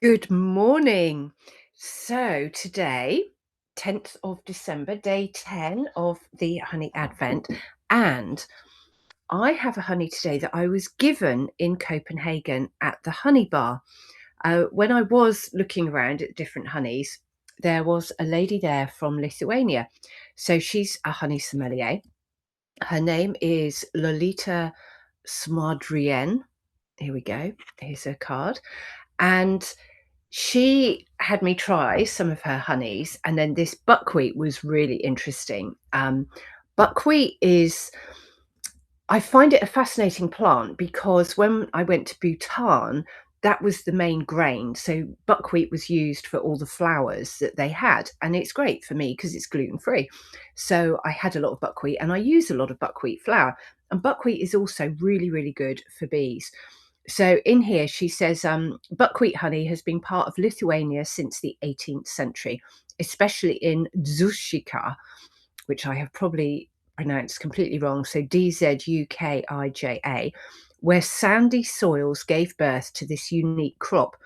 Good morning. So today, 10th of December, day 10 of the honey advent, and I have a honey today that I was given in Copenhagen at the honey bar. When I was looking around at different honeys, there was a lady there from Lithuania. So she's a honey sommelier. Her name is Lolita Smaidriene. Here we go. Here's her card. And she had me try some of her honeys, and then this buckwheat was really interesting. Buckwheat is I find it a fascinating plant because when I went to Bhutan, that was the main grain. So buckwheat was used for all the flours that they had, and it's great for me because it's gluten free. So I had a lot of buckwheat, and I use a lot of buckwheat flour. And buckwheat is also really, really good for bees. So in here, she says buckwheat honey has been part of Lithuania since the 18th century, especially in Dzukija, which I have probably pronounced completely wrong. So Dzukija, where sandy soils gave birth to this unique crop.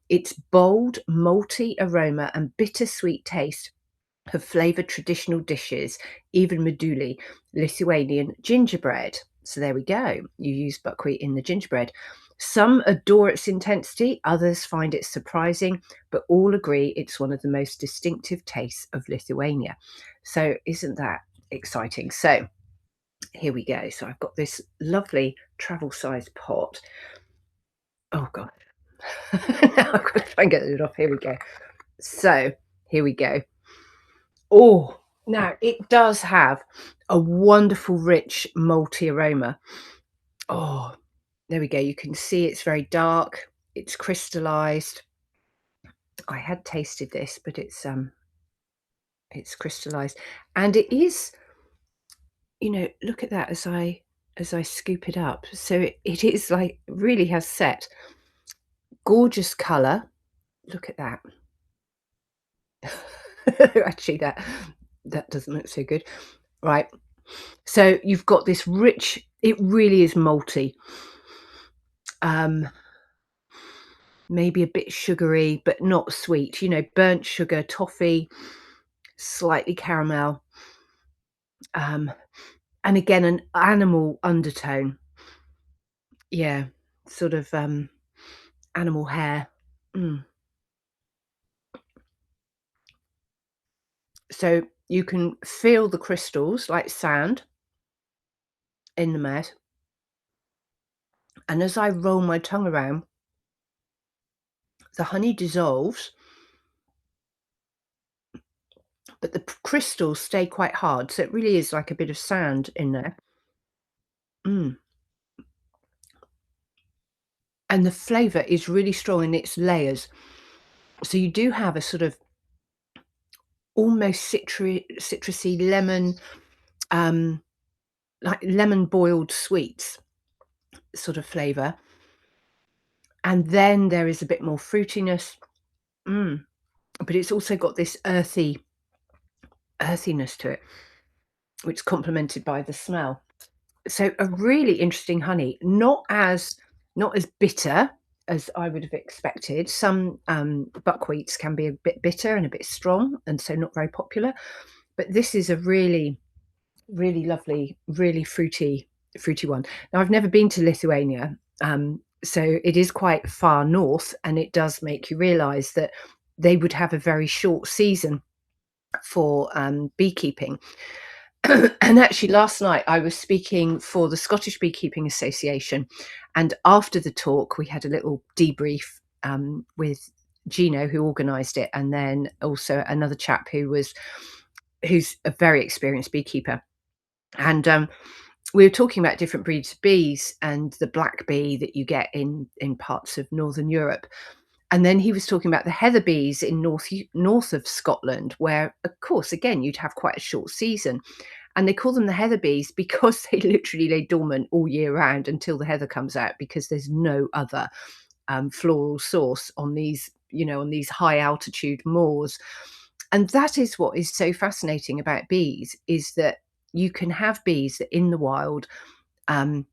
Its bold, malty aroma and bittersweet taste have flavoured traditional dishes, even meduli, Lithuanian gingerbread. So there we go. You use buckwheat in the gingerbread. Some adore its intensity, others find it surprising, but all agree it's one of the most distinctive tastes of Lithuania. So isn't that exciting? So here we go. So I've got this lovely travel sized pot. Oh God. Now I've got to try and get it off. Here we go. So here we go. Oh, now it does have a wonderful, rich, malty aroma. Oh, there we go. You can see it's very dark. It's crystallized. I had tasted this, but it's crystallized, and it is. Look at that as I scoop it up. So it is like really has set gorgeous color. Look at that. Actually, that doesn't look so good. Right. So you've got this rich. It really is malty. Um, maybe a bit sugary, but not sweet. Burnt sugar, toffee, slightly caramel, um, and again an animal undertone. Yeah, sort of animal hair. Mm. So you can feel the crystals like sand in the mouth. And as I roll my tongue around, the honey dissolves, but the crystals stay quite hard. So it really is like a bit of sand in there. Mm. And the flavour is really strong in its layers. So you do have a sort of almost citrusy lemon, um, like lemon boiled sweets sort of flavour. And then there is a bit more fruitiness. Mm. But it's also got this earthiness to it, which is complemented by the smell. So a really interesting honey, not as bitter as I would have expected. Some buckwheats can be a bit bitter and a bit strong, and so not very popular. But this is a really, really lovely, really fruity one. Now I've never been to Lithuania, so it is quite far north, and it does make you realise that they would have a very short season for beekeeping. And actually, last night I was speaking for the Scottish Beekeeping Association, and after the talk, we had a little debrief with Gino, who organised it, and then also another chap who's a very experienced beekeeper. And we were talking about different breeds of bees and the black bee that you get in parts of Northern Europe. And then he was talking about the heather bees in north of Scotland, where, of course, again, you'd have quite a short season. And they call them the heather bees because they literally lay dormant all year round until the heather comes out, because there's no other floral source on these high altitude moors. And that is what is so fascinating about bees, is that you can have bees that in the wild, um,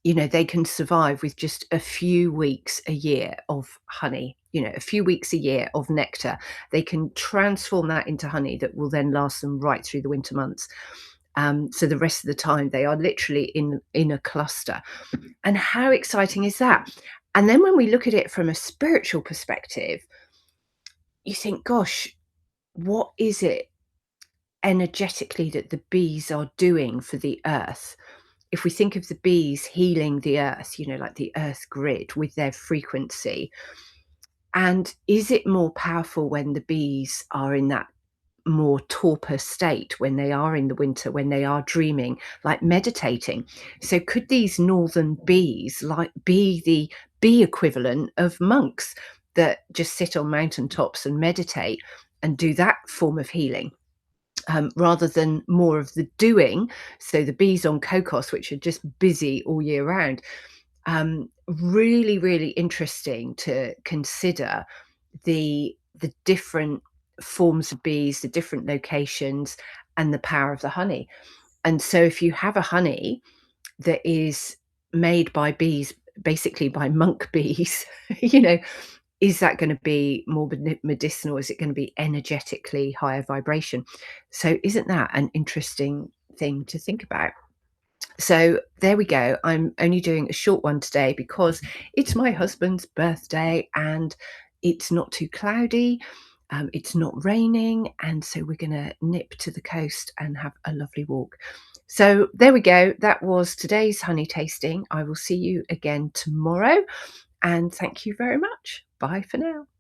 they can survive with just a few weeks a year of honey, a few weeks a year of nectar. They can transform that into honey that will then last them right through the winter months. So the rest of the time they are literally in a cluster. And how exciting is that? And then when we look at it from a spiritual perspective, you think, gosh, what is it energetically that the bees are doing for the earth? If we think of the bees healing the earth, like the earth grid with their frequency, and is it more powerful when the bees are in that more torpor state, when they are in the winter, when they are dreaming, like meditating? So could these northern bees like be the bee equivalent of monks that just sit on mountaintops and meditate and do that form of healing? Rather than more of the doing, so the bees on Cocos, which are just busy all year round. Really, really interesting to consider the different forms of bees, the different locations, and the power of the honey. And so, if you have a honey that is made by bees, basically by monk bees, you know, is that going to be more medicinal? Is it going to be energetically higher vibration? So, isn't that an interesting thing to think about? So, there we go. I'm only doing a short one today because it's my husband's birthday and it's not too cloudy. It's not raining. And so, we're going to nip to the coast and have a lovely walk. So, there we go. That was today's honey tasting. I will see you again tomorrow. And thank you very much. Bye for now.